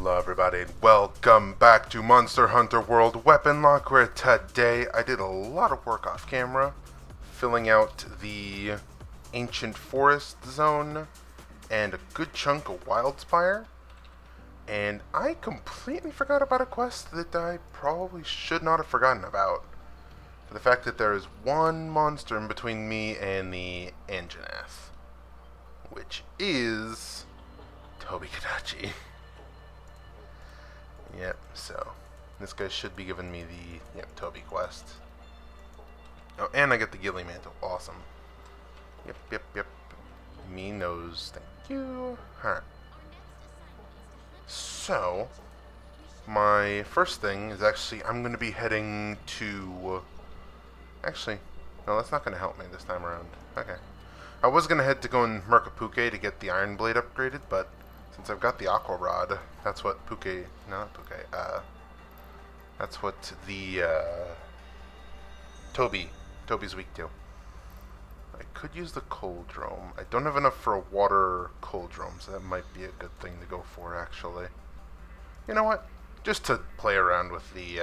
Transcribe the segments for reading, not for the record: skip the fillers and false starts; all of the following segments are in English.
Hello everybody and welcome back to Monster Hunter World Weaponlocke, where today I did a lot of work off camera filling out the ancient forest zone and a good chunk of Wildspire, and I completely forgot about a quest that I probably should not have forgotten about. The fact that there is one monster in between me and the Anjanath, which is Tobi. Yep, so this guy should be giving me the Tobi quest. Oh, and I get the Gilly Mantle. Awesome. Yep. Me knows. Thank you. Alright. So, my first thing is actually I'm going to be heading to... Actually, no, that's not going to help me this time around. Okay. I was going to head to go in Merkapuke to get the Iron Blade upgraded, but since I've got the Aqua Rod, that's what Puke... No, not Puke. That's what the, Tobi's weak to. I could use the Coldrome. I don't have enough for a water Coldrome, so that might be a good thing to go for, actually. You know what? Just to play around with the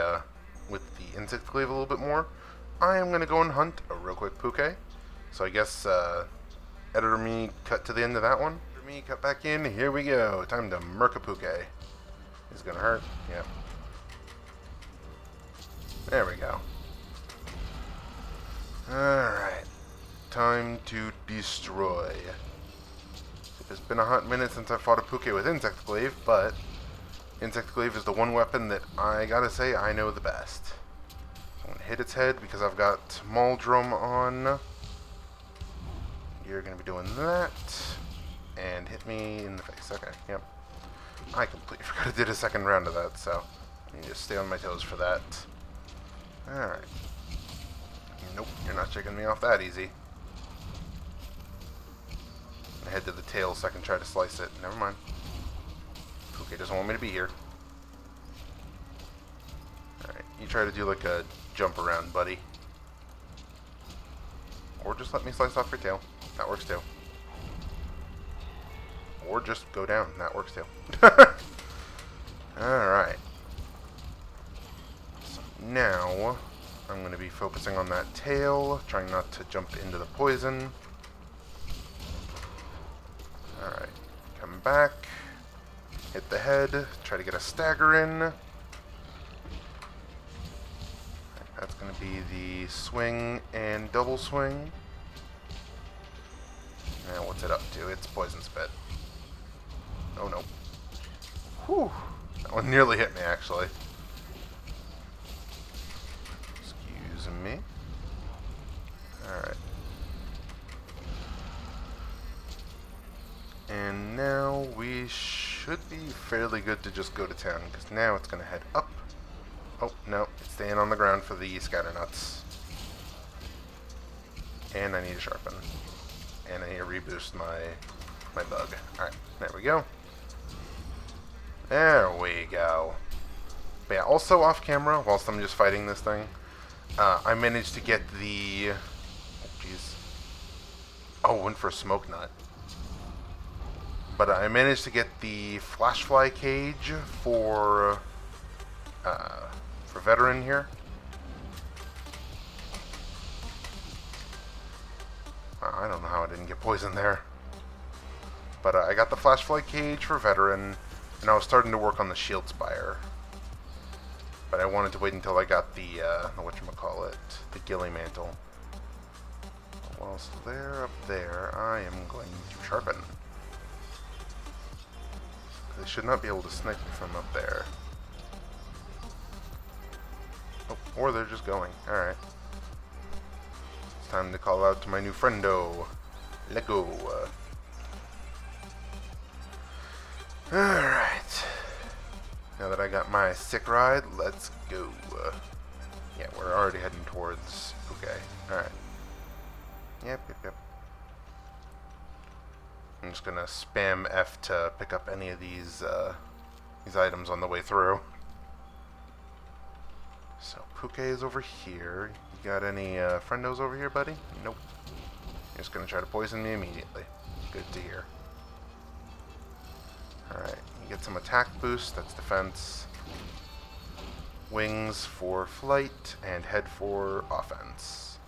Insect Glaive a little bit more, I am going to go and hunt a real quick Puke. So I guess, editor me cut to the end of that one. Editor me cut back in. Here we go. Time to Merkapuke. Is it going to hurt? Yep. There we go. Alright. Time to destroy. It's been a hot minute since I fought a Puke with Insect Glaive, but Insect Glaive is the one weapon that I gotta say I know the best. I'm gonna hit its head because I've got Maldrum on. You're gonna be doing that. And hit me in the face. Okay, yep. I completely forgot I did a second round of that, so I need to stay on my toes for that. Alright. Nope, you're not shaking me off that easy. I head to the tail so I can try to slice it. Never mind. Puke doesn't want me to be here. Alright, you try to do like a jump around, buddy. Or just let me slice off your tail. That works too. Or just go down. That works too. Alright. So now, I'm going to be focusing on that tail, trying not to jump into the poison. Alright. Come back. Hit the head. Try to get a stagger in. That's going to be the swing and double swing. Now what's it up to? It's poison spit. Oh no. Whew. That one nearly hit me, actually. Excuse me. Alright. And now we should be fairly good to just go to town, because now it's going to head up. Oh, no. It's staying on the ground for the scatter nuts. And I need to sharpen. And I need to reboost my bug. Alright, there we go. There we go. But yeah, also off camera, whilst I'm just fighting this thing, I managed to get the... Oh, jeez. Oh, went for a smoke nut. But I managed to get the flashfly cage for veteran here. I don't know how I didn't get poisoned there. But I got the flashfly cage for veteran, and I was starting to work on the shield spire. But I wanted to wait until I got the whatchamacallit, the Gilly Mantle. Whilst they're up there, I am going to sharpen. They should not be able to snipe me from up there. Oh, or they're just going. Alright. It's time to call out to my new friendo. Let go. Alright. Now that I got my sick ride, let's go. Yeah, we're already heading towards Puke. Alright. Yep. I'm just gonna spam F to pick up any of these items on the way through. So Puke is over here. You got any friendos over here, buddy? Nope. You're just gonna try to poison me immediately. Good to hear. Alright, Get some attack boost, that's defense. Wings for flight, and head for offense.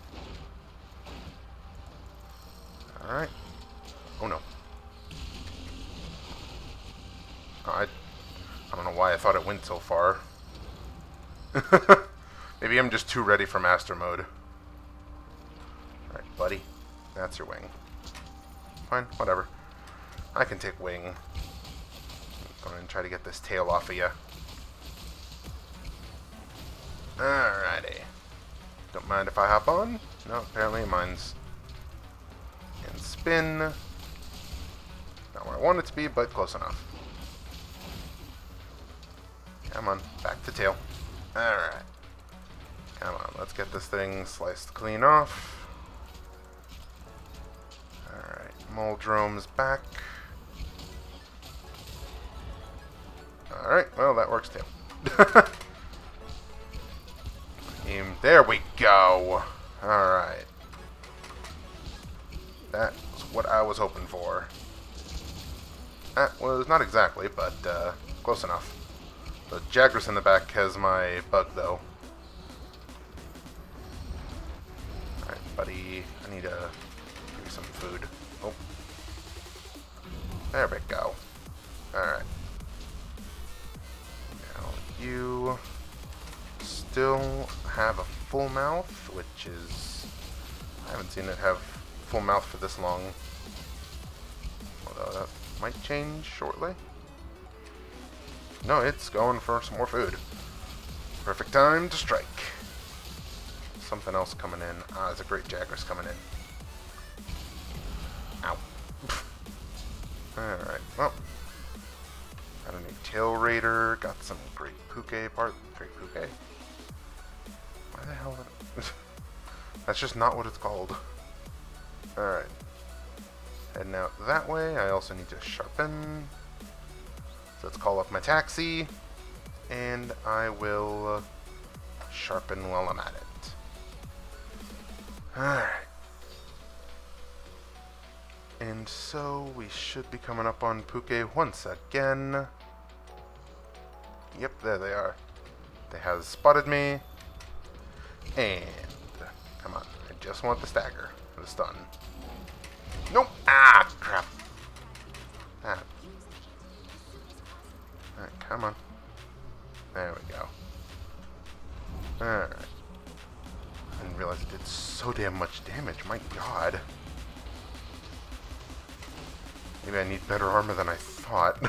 Alright. Oh no. I don't know why I thought it went so far. Maybe I'm just too ready for master mode. Alright, buddy. That's your wing. Fine, whatever. I can take wing. I'm going to try to get this tail off of you. Alrighty. Don't mind if I hop on. No, apparently mine's in spin. Not where I want it to be, but close enough. Come on, back to tail. Alright. Come on, let's get this thing sliced clean off. Alright, Muldrome's back. Alright, well, that works too. There we go. Alright. That's what I was hoping for. That was not exactly, but close enough. The Jagras in the back has my bug, though. Alright, buddy. I need to give you some food. Oh. There we go. Alright. Now, you still have a full mouth, which is... I haven't seen it have full mouth for this long. Although that might change shortly. No, it's going for some more food. Perfect time to strike. Something else coming in. Ah, there's a great Jagras coming in. Ow. Alright, well. Got a new Tail Raider. Got some great Puke part. Great Puke? Why the hell? That's just not what it's called. Alright. Heading out that way. I also need to sharpen. So let's call up my taxi, and I will sharpen while I'm at it. Alright. And so we should be coming up on Puke once again. Yep, there they are. They have spotted me. And, come on, I just want the stagger, the stun. Nope! Ah, crap. Ah. Alright, come on. There we go. Alright. I didn't realize it did so damn much damage, my god. Maybe I need better armor than I thought.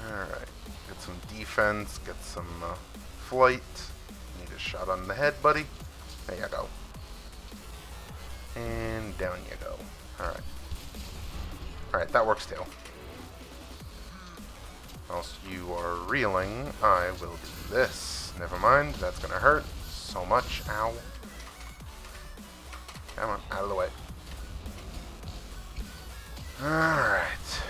Alright. Get some defense, get some flight. Need a shot on the head, buddy. There you go. And down you go. Alright. Alright, that works too. Whilst you are reeling, I will do this. Never mind, that's gonna hurt so much. Ow. Come on, out of the way. Alright.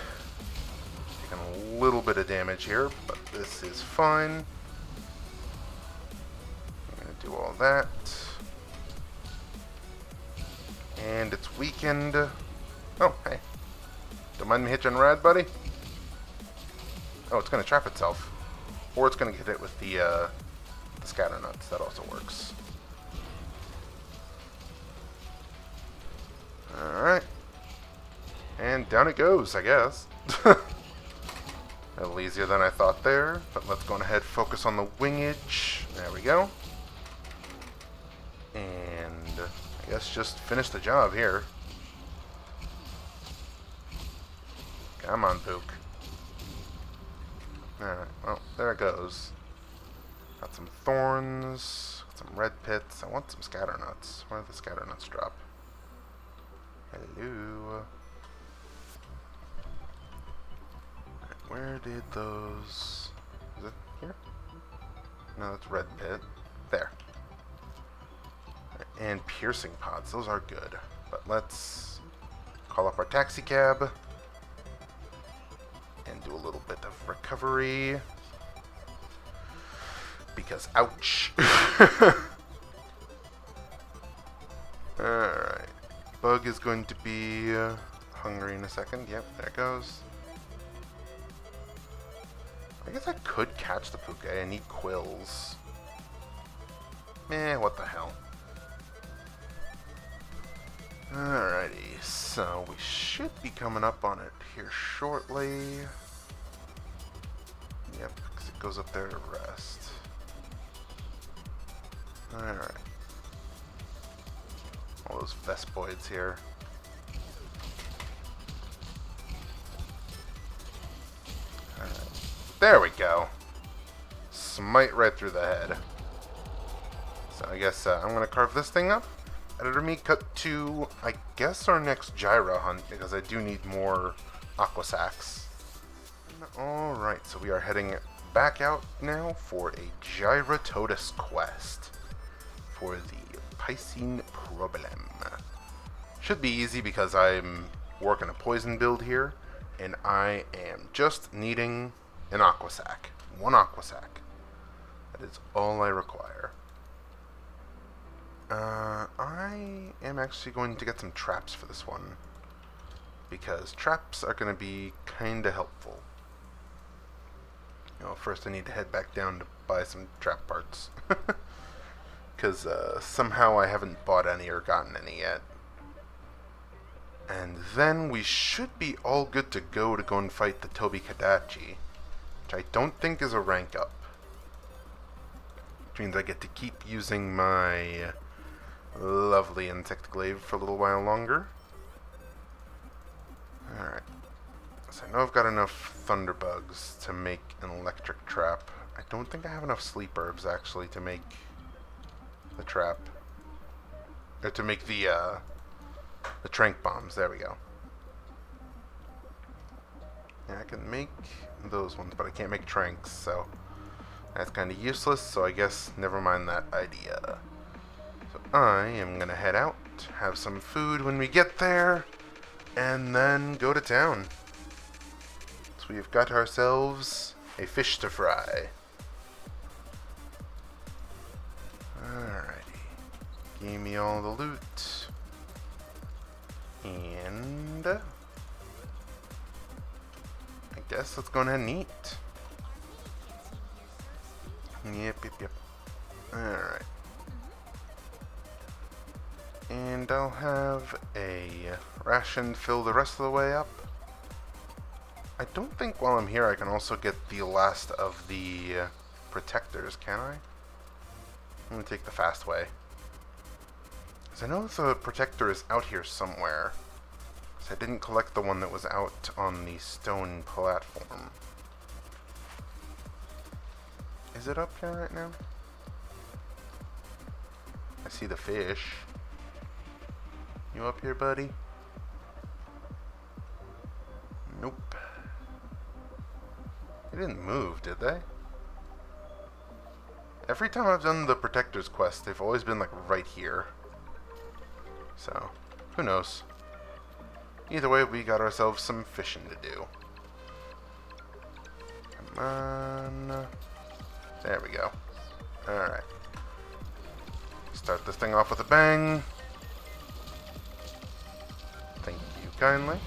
Taking a little bit of damage here, but this is fine. I'm gonna do all that. And it's weakened. Oh, hey. Don't mind me hitching a ride, buddy? Oh, it's gonna trap itself. Or it's gonna get it with the scatter nuts. That also works. Alright. And down it goes, I guess. A little easier than I thought there. But let's go ahead and focus on the wingage. There we go. And I guess just finish the job here. Come on, Pook. Alright, well, there it goes. Got some thorns, got some red pits. I want some scatter nuts. Where did the scatter nuts drop? Hello. Right, where did those... Is it here? No, that's red pit. There. Right, and piercing pods. Those are good. But let's call up our taxi cab. And do a little bit of recovery. Because, ouch. Alright. Bug is going to be hungry in a second. Yep, there it goes. I guess I could catch the puke. I need quills. What the hell. Alrighty, so we should be coming up on it here shortly. Yep, because it goes up there to rest. Alright. All those Vespoids here. Alright. There we go. Smite right through the head. So I guess I'm going to carve this thing up. Editor me cut to, I guess, our next Gyra hunt, because I do need more Aqua Sacks. Alright, so we are heading back out now for a Gyratotus quest for the Piscine Problem. Should be easy because I'm working a poison build here, and I am just needing an Aqua Sac. One Aqua Sac. That is all I require. I am actually going to get some traps for this one, because traps are going to be kinda helpful. First I need to head back down to buy some trap parts, because somehow I haven't bought any or gotten any yet. And then we should be all good to go and fight the Tobi Kadachi, which I don't think is a rank up. Which means I get to keep using my lovely insect glaive for a little while longer. Alright. So I know I've got enough thunderbugs to make an electric trap. I don't think I have enough sleep herbs actually to make the trap. Or to make the trank bombs. There we go. Yeah, I can make those ones, but I can't make tranks, so that's kind of useless, so I guess never mind that idea. So I am going to head out, have some food when we get there, and then go to town. So we've got ourselves a fish to fry. Alrighty. Give me all the loot. And I guess let's go ahead and eat. Yep. Alright. And I'll have a ration fill the rest of the way up. I don't think while I'm here I can also get the last of the protectors, can I? I'm going to take the fast way. Because I know the protector is out here somewhere. So I didn't collect the one that was out on the stone platform. Is it up here right now? I see the fish. You up here, buddy? Nope. They didn't move, did they? Every time I've done the Protector's quest, they've always been like right here. So, who knows? Either way, we got ourselves some fishing to do. Come on. There we go. Alright. Start this thing off with a bang. Thank you kindly.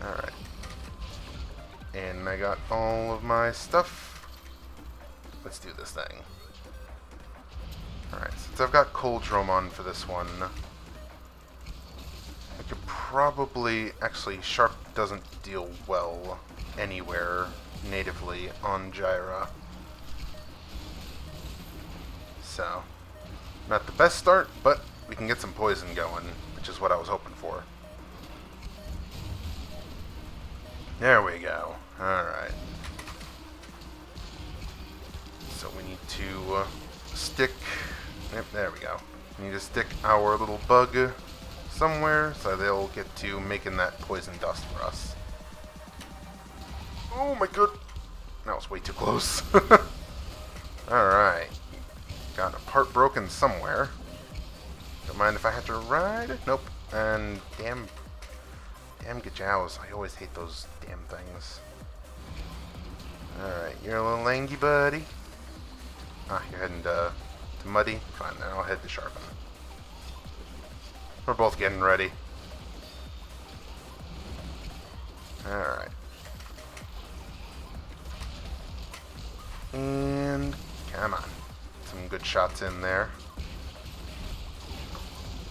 Alright. And I got all of my stuff. Let's do this thing. Alright, since I've got Coldrome on for this one, I could probably... Actually, Sharp doesn't deal well anywhere natively on Gyra. So, not the best start, but we can get some poison going, which is what I was hoping for. There we go. Alright. So we need to stick... Yep, there we go. We need to stick our little bug somewhere so they'll get to making that poison dust for us. Oh my god. That was way too close. Alright. Got a part broken somewhere. Don't mind if I have to ride? Nope. And damn Gajows. I always hate those damn things. Alright, you're a little langy, buddy. Ah, you're heading to Muddy? Fine, then I'll head to Sharpen. We're both getting ready. Alright. And come on. Some good shots in there.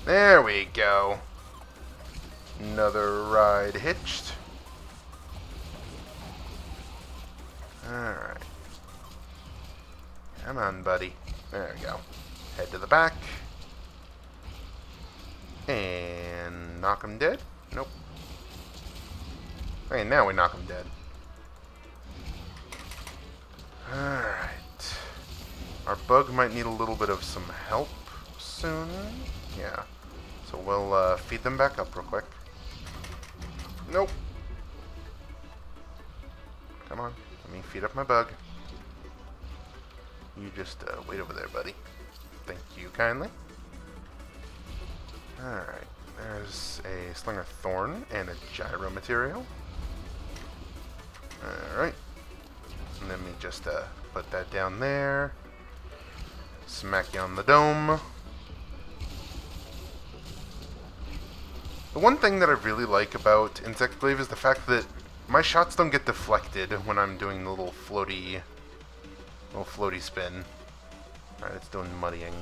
There we go. Another ride hitched. Alright. Come on, buddy. There we go. Head to the back. And knock him dead? Nope. Okay, now we knock him dead. Alright. Our bug might need a little bit of some help soon. Yeah. So we'll feed them back up real quick. Nope. Come on. Let me feed up my bug. You just wait over there, buddy. Thank you kindly. Alright. There's a Slinger Thorn and a Gyro material. Alright. And let me just put that down there. Smack you on the dome. The one thing that I really like about Insect Glaive is the fact that my shots don't get deflected when I'm doing the little floaty spin. Alright, it's doing muddying.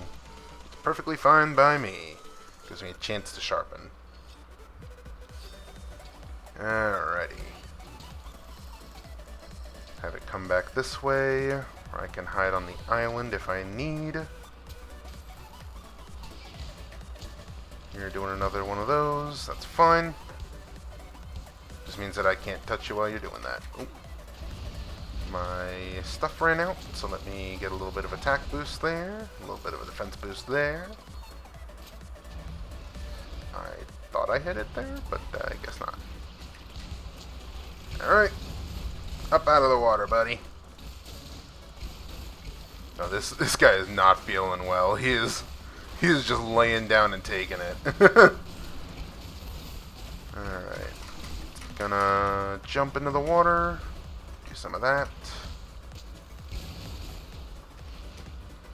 It's perfectly fine by me. Gives me a chance to sharpen. Alrighty. Have it come back this way, where I can hide on the island if I need. You're doing another one of those, that's fine. Just means that I can't touch you while you're doing that. Ooh. My stuff ran out, so let me get a little bit of attack boost there, a little bit of a defense boost there. I thought I hit it there, but I guess not. Alright. Up out of the water, buddy. No, this guy is not feeling well. He is just laying down and taking it. Alright. Gonna jump into the water. Do some of that.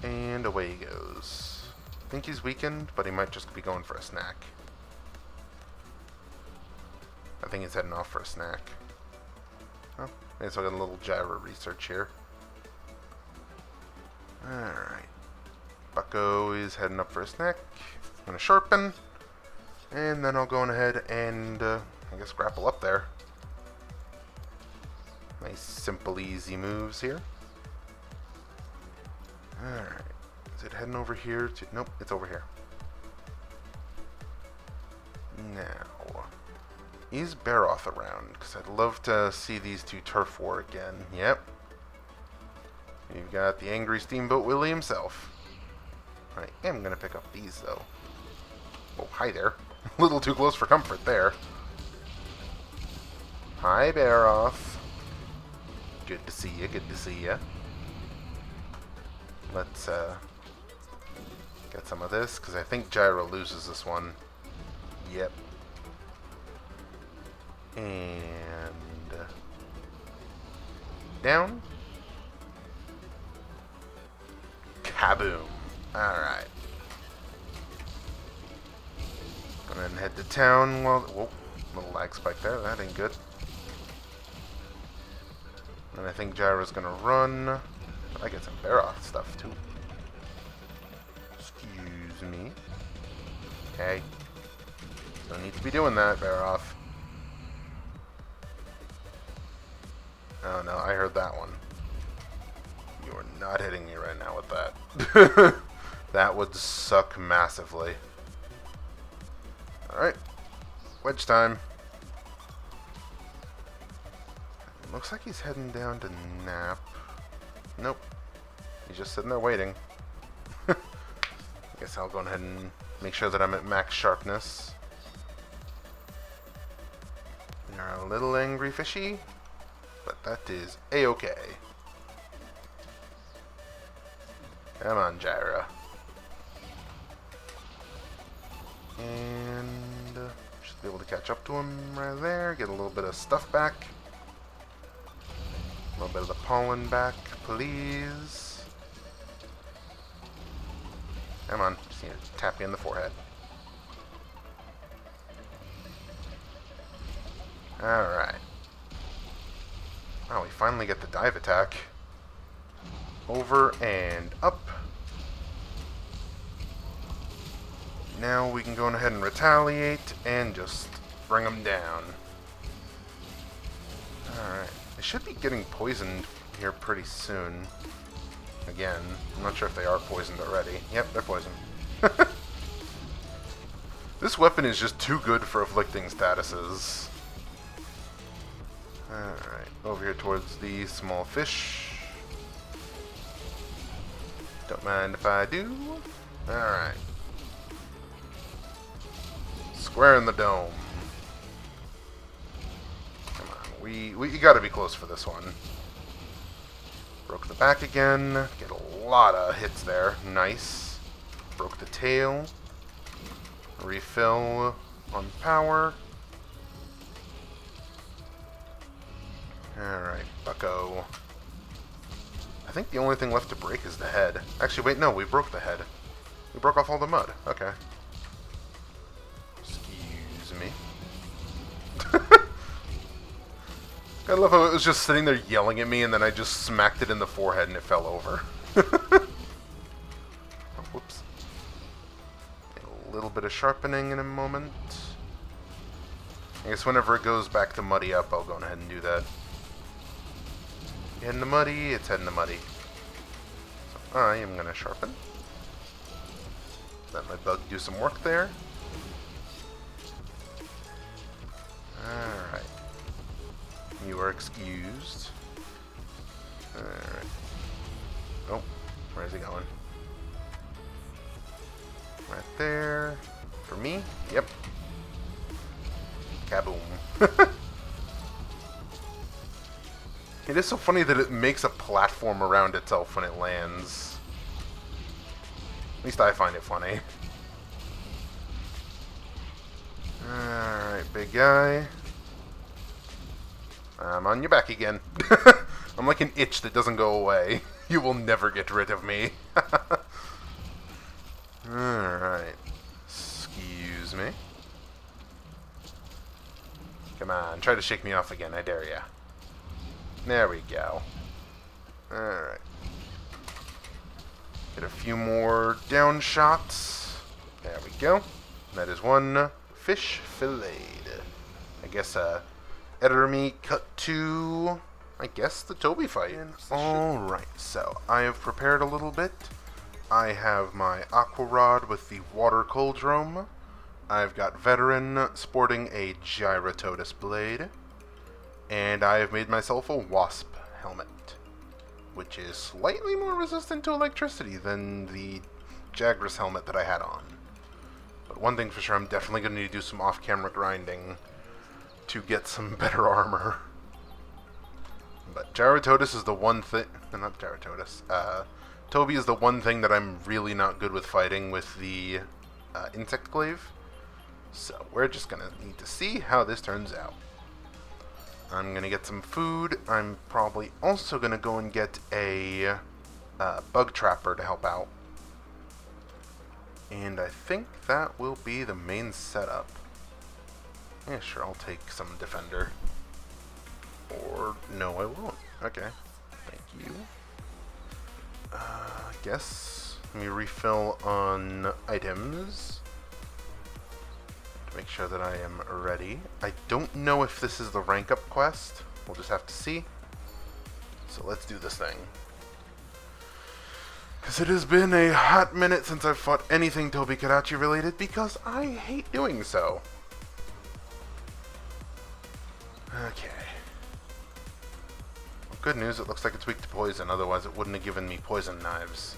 And away he goes. I think he's weakened, but he might just be going for a snack. I think he's heading off for a snack. Oh, I guess I'll get a little gyro research here. Alright. Bucko is heading up for a snack. I'm going to sharpen. And then I'll go on ahead and, I guess, grapple up there. Nice, simple, easy moves here. Alright. Is it heading over here? Nope, it's over here. Now, is Baroth around? Because I'd love to see these two turf war again. Yep. You've got the angry Steamboat Willie himself. I am going to pick up these, though. Oh, hi there. A little too close for comfort there. Hi, Baroth. Good to see you, good to see you. Let's get some of this, because I think Gyro loses this one. Yep. And down. Kaboom. Alright. And then head to town. Well, whoa, little lag spike there. That ain't good. And I think Gyro's gonna run. I get some Baroth stuff too. Excuse me. Okay. Don't need to be doing that, Baroth. Oh no, I heard that one. You are not hitting me right now with that. That would suck massively. Alright. Wedge time. Looks like he's heading down to nap. Nope. He's just sitting there waiting. I guess I'll go ahead and make sure that I'm at max sharpness. You're a little angry fishy, but that is a-okay. Come on, Gyro. And should be able to catch up to him right there. Get a little bit of stuff back. A little bit of the pollen back, please. Come on, just need to tap you in the forehead. Alright. Oh, we finally get the dive attack. Over and up. Now we can go ahead and retaliate and just bring them down. Alright. They should be getting poisoned here pretty soon. Again, I'm not sure if they are poisoned already. Yep, they're poisoned. This weapon is just too good for afflicting statuses. Alright, over here towards the small fish. Don't mind if I do. Alright. Square in the dome. Come on, we gotta be close for this one. Broke the back again. Get a lot of hits there. Nice. Broke the tail. Refill on power. Alright, bucko. I think the only thing left to break is the head. Actually, wait, no, we broke the head. We broke off all the mud. Okay. Excuse me. I love how it was just sitting there yelling at me, and then I just smacked it in the forehead and it fell over. Oh, whoops. A little bit of sharpening in a moment. I guess whenever it goes back to muddy up, I'll go ahead and do that. Heading to muddy, it's heading to muddy. So I am going to sharpen. Let my bug do some work there. Alright. You are excused. Alright. Oh, where's he going? Right there. For me? Yep. Kaboom. It is so funny that it makes a platform around itself when it lands. At least I find it funny. Alright, big guy. I'm on your back again. I'm like an itch that doesn't go away. You will never get rid of me. Alright. Excuse me. Come on, try to shake me off again, I dare ya. There we go. Alright. Get a few more down shots. There we go. That is one fish filleted. I guess, editor me cut to, I guess, the Toby fight. Alright, so I have prepared a little bit. I have my aqua rod with the water cauldron. I've got veteran sporting a Gyratotus blade. And I have made myself a wasp helmet, which is slightly more resistant to electricity than the Jagras helmet that I had on. But one thing for sure, I'm definitely going to need to do some off-camera grinding to get some better armor. But Gyratotus is the one thing... Not Gyratotus. Tobi is the one thing that I'm really not good with fighting with the insect glaive. So we're just going to need to see how this turns out. I'm going to get some food. I'm probably also going to go and get a bug trapper to help out. And I think that will be the main setup. Yeah, sure, I'll take some defender. Or, no, I won't. Okay, thank you. I guess, let me refill on items. Make sure that I am ready. I don't know if this is the rank up quest. We'll just have to see. So let's do this thing. Because it has been a hot minute since I've fought anything Tobi Kadachi related, because I hate doing so. Okay. Well, good news, it looks like it's weak to poison, otherwise it wouldn't have given me poison knives.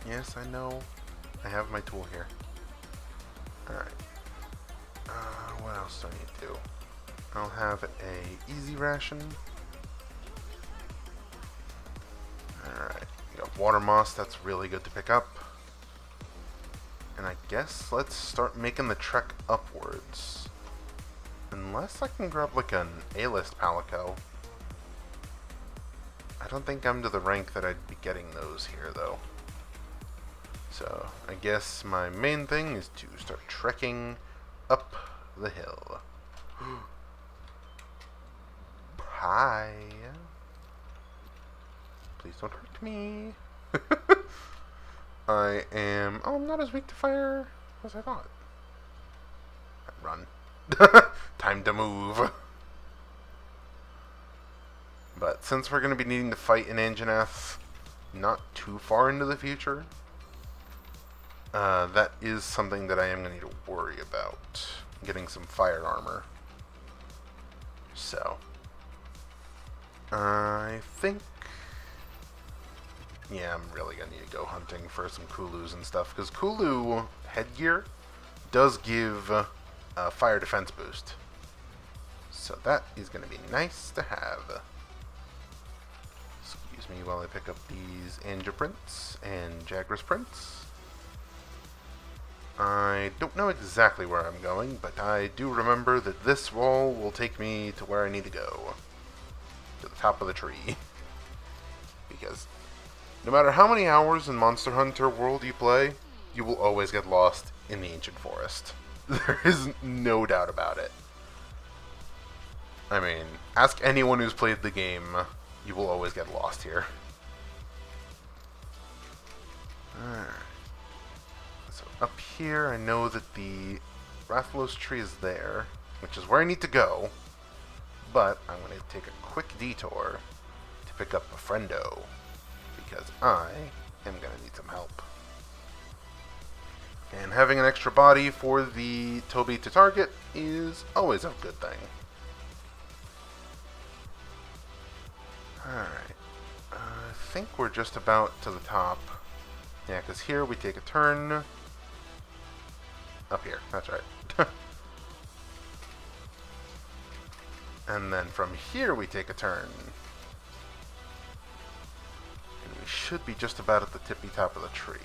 Yes, I know. I have my tool here. Alright. What else do I need to do? I'll have a easy ration. Alright. We got water moss, that's really good to pick up. And I guess let's start making the trek upwards. Unless I can grab like an A-list palico. I don't think I'm to the rank that I'd be getting those here though. So, I guess my main thing is to start trekking up the hill. hi. Please don't hurt me. I am... Oh, I'm not as weak to fire as I thought. Run. Time to move. But since we're going to be needing to fight an Anjanath not too far into the future, that is something that I am going to need to worry about. Getting some fire armor. So, I think... Yeah, I'm really going to need to go hunting for some Kulus and stuff, because Kulu headgear does give a fire defense boost. So that is going to be nice to have. Excuse me while I pick up these Anja prints and Jagras prints. I don't know exactly where I'm going, but I do remember that this wall will take me to where I need to go. To the top of the tree. Because no matter how many hours in Monster Hunter World you play, you will always get lost in the Ancient Forest. There is no doubt about it. I mean, ask anyone who's played the game, you will always get lost here. Alright. So up here, I know that the Rathalos tree is there, which is where I need to go. But I'm going to take a quick detour to pick up a friendo, because I am going to need some help. And having an extra body for the Tobi to target is always a good thing. Alright. I think we're just about to the top. Yeah, because here we take a turn. Up here, that's right. And then from here we take a turn. And we should be just about at the tippy top of the tree.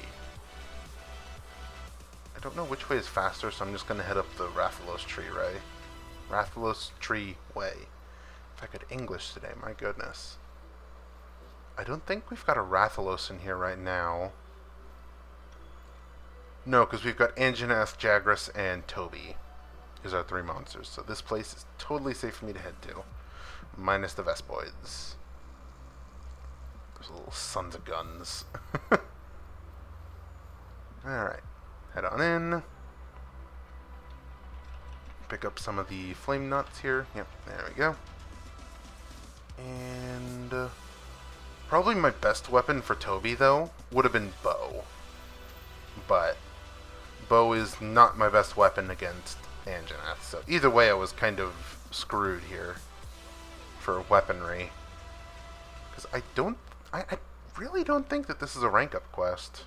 I don't know which way is faster, so I'm just going to head up the Rathalos tree, right? Rathalos tree way. If I could English today, my goodness. I don't think we've got a Rathalos in here right now. No, because we've got Anjanath, Jagras, and Tobi. These are 3 monsters, so this place is totally safe for me to head to. Minus the Vespoids. Those little sons of guns. Alright. Head on in. Pick up some of the flame nuts here. Yep, there we go. And probably my best weapon for Tobi, though, would have been bow. But bow is not my best weapon against Anjanath. So either way, I was kind of screwed here for weaponry. Because I really don't think that this is a rank up quest.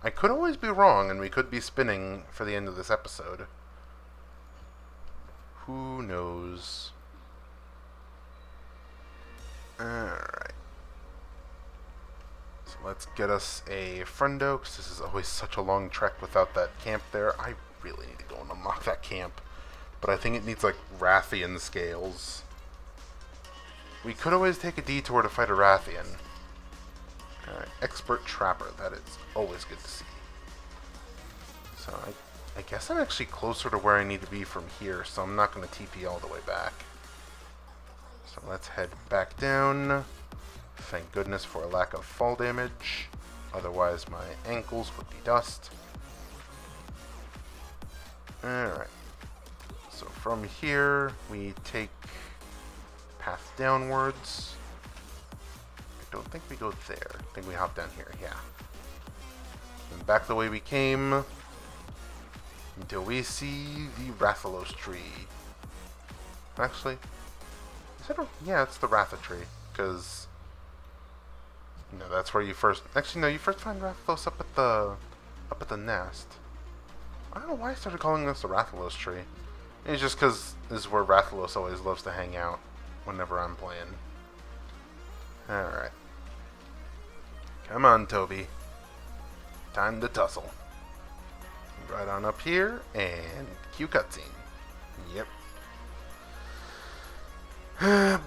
I could always be wrong, and we could be spinning for the end of this episode. Who knows? Alright. So let's get us a friendo, because this is always such a long trek without that camp there. I really need to go and unlock that camp. But I think it needs, like, Rathian scales. We could always take a detour to fight a Rathian. Alright, expert trapper. That is always good to see. So I guess I'm actually closer to where I need to be from here, so I'm not going to TP all the way back. So let's head back down. Thank goodness for a lack of fall damage. Otherwise my ankles would be dust. Alright. So from here we take path downwards. I don't think we go there. I think we hop down here, yeah. And back the way we came until we see the Rathalos tree. Actually, is it yeah, it's the Ratha tree, because no, that's where you first. Actually, no, you first find Rathalos up at the nest. I don't know why I started calling this the Rathalos tree. It's just because this is where Rathalos always loves to hang out whenever I'm playing. Alright. Come on, Tobi. Time to tussle. Right on up here, and cue cutscene. Yep.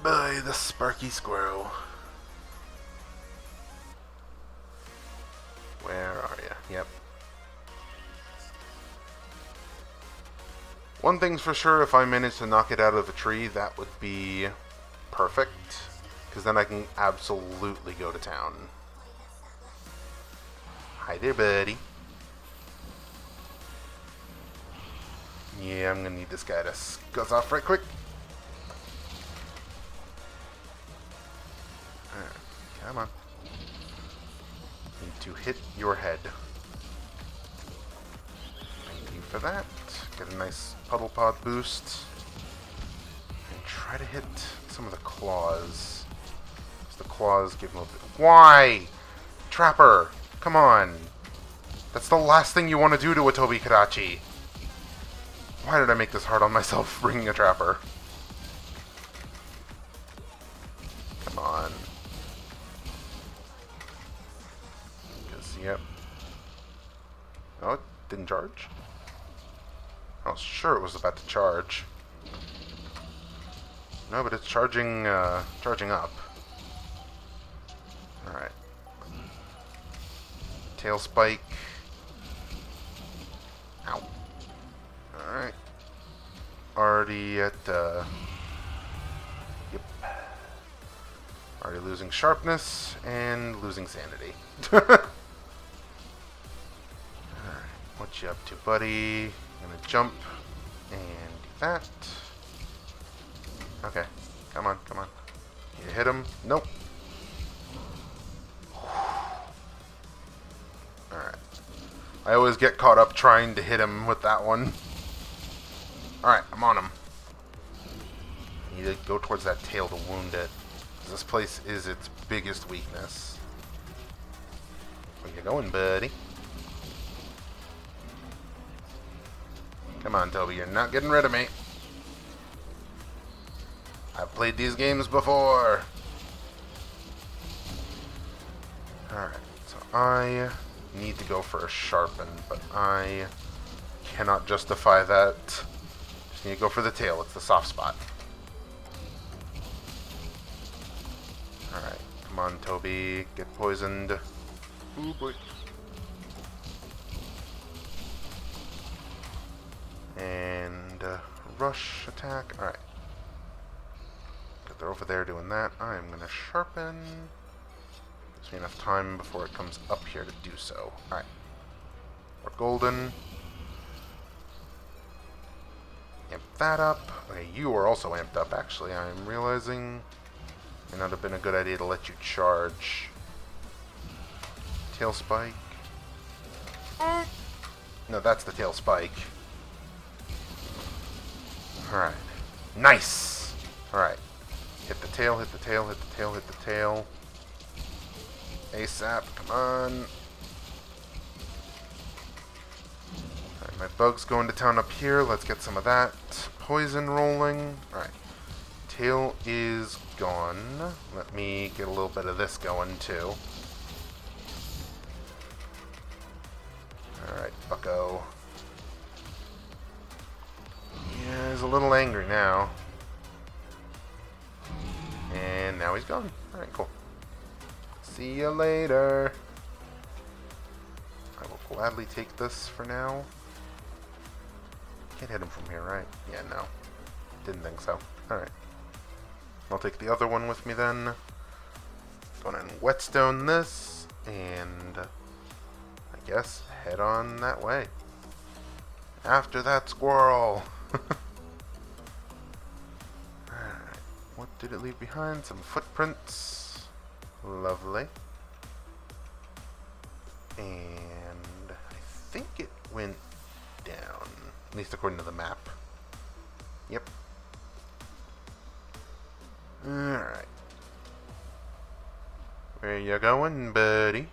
By the Sparky Squirrel. Where are you? Yep. One thing's for sure, if I manage to knock it out of the tree, that would be Perfect. Because then I can absolutely go to town. Hi there, buddy. Yeah, I'm gonna need this guy to scuzz off right quick. Alright, come on. Need to hit your head. Thank you for that. Get a nice puddle pod boost. And try to hit some of the claws. The claws give him a bit. Why? Trapper! Come on. That's the last thing you want to do to a Tobi Kadachi. Why did I make this hard on myself bringing a trapper? Come on. Because, yep. Oh, it didn't charge? I was sure it was about to charge. No, but it's charging, charging up. Alright. Tail spike. Ow. Alright. Already at, yep. Already losing sharpness and losing sanity. Alright. What you up to, buddy? I'm gonna jump and do that. Okay. Come on, come on. You hit him? Nope. Alright. I always get caught up trying to hit him with that one. Alright, I'm on him. I need to go towards that tail to wound it. This place is its biggest weakness. Where you going, buddy? Come on, Tobi, you're not getting rid of me. I've played these games before. Alright, so I need to go for a sharpen, but I cannot justify that. Just need to go for the tail. It's the soft spot. Alright, come on, Tobi. Get poisoned. Ooh, boy. And rush attack. Alright. They're over there doing that. I'm going to sharpen. Gives me enough time before it comes up here to do so. Alright. We're golden. Amp that up. Okay, you are also amped up, actually. I'm realizing it may not have been a good idea to let you charge. Tail spike. No, that's the tail spike. Alright. Nice! Alright. Hit the tail, hit the tail, hit the tail, hit the tail. ASAP, come on. Alright, my bug's going to town up here. Let's get some of that. Poison rolling. Alright. Tail is gone. Let me get a little bit of this going, too. Alright, bucko. Yeah, he's a little angry now. And now he's gone. Alright, cool. See you later. I will gladly take this for now. Can't hit him from here, right? Yeah, no. Didn't think so. Alright. I'll take the other one with me then. Gonna whetstone this, and I guess head on that way. After that squirrel! Alright. What did it leave behind? Some footprints. Lovely. And I think it went down. At least according to the map. Yep. Alright. Where you going, buddy? You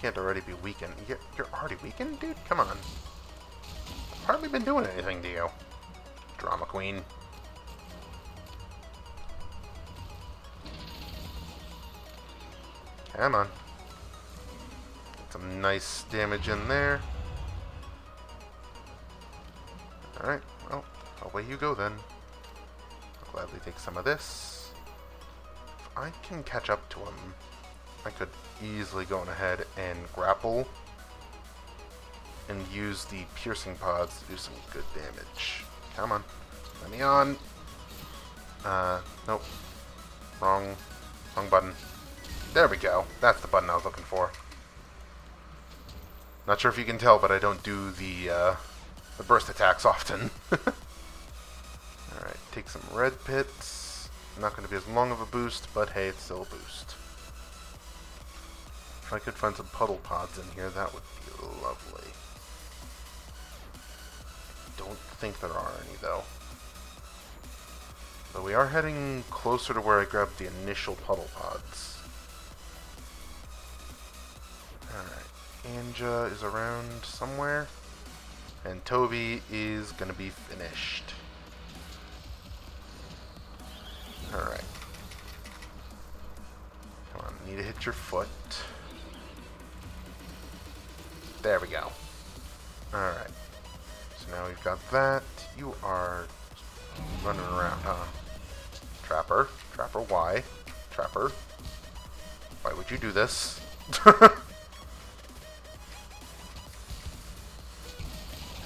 can't already be weakened. You're already weakened, dude? Come on. I've hardly been doing anything to you. Drama queen. Come on. Get some nice damage in there. Alright, well, away you go then. I'll gladly take some of this. If I can catch up to him, I could easily go on ahead and grapple and use the piercing pods to do some good damage. Come on. Let me on. Nope. Wrong button. There we go. That's the button I was looking for. Not sure if you can tell, but I don't do the burst attacks often. Alright, take some red pits. Not going to be as long of a boost, but hey, it's still a boost. If I could find some puddle pods in here, that would be lovely. Don't think there are any, though. But we are heading closer to where I grabbed the initial puddle pods. Alright, Anja is around somewhere. And Tobi is going to be finished. Alright. Come on, need to hit your foot. There we go. Alright. So now we've got that. You are running around, huh? Trapper. Trapper, why? Trapper. Why would you do this? Come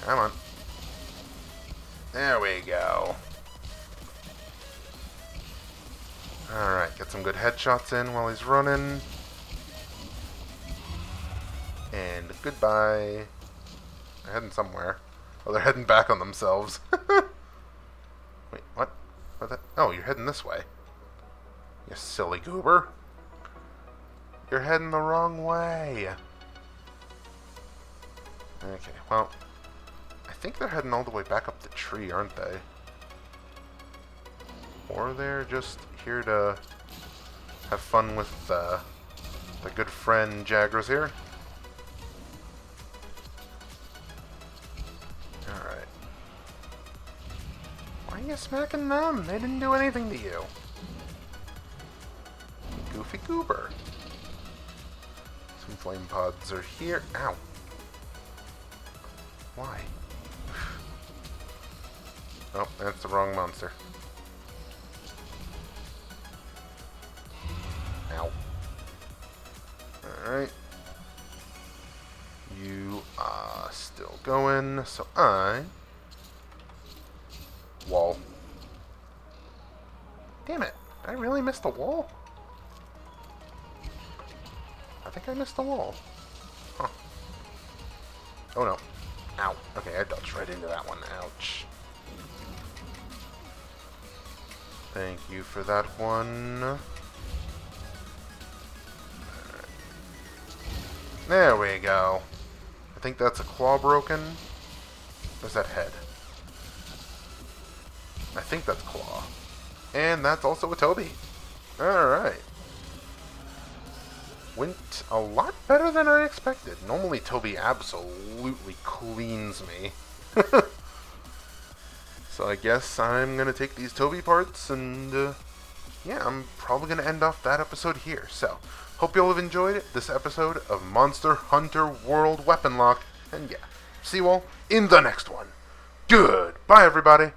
on. There we go. Alright, get some good headshots in while he's running. And goodbye. They're heading somewhere. Oh, they're heading back on themselves. Wait, what? What the? Oh, you're heading this way. You silly goober. You're heading the wrong way. Okay, well, I think they're heading all the way back up the tree, aren't they? Or they're just here to have fun with the good friend Jaggers here. Alright. Why are you smacking them? They didn't do anything to you. Goofy goober. Some flame pods are here. Ow. Why? Oh, that's the wrong monster. Ow. Alright. You are still going, so wall. Damn it. Did I really miss the wall? I think I missed the wall. Huh. Oh no. Ow. Okay, I dodged right into that one. Ouch. Thank you for that one. Alright. There we go. I think that's a claw broken. Where's that head? I think that's claw. And that's also a Tobi. Alright. Went a lot better than I expected. Normally Tobi absolutely cleans me. So I guess I'm going to take these Tobi parts and yeah, I'm probably going to end off that episode here. So, hope you all have enjoyed this episode of Monster Hunter World Weaponlocke. And yeah, see you all in the next one. Goodbye, everybody.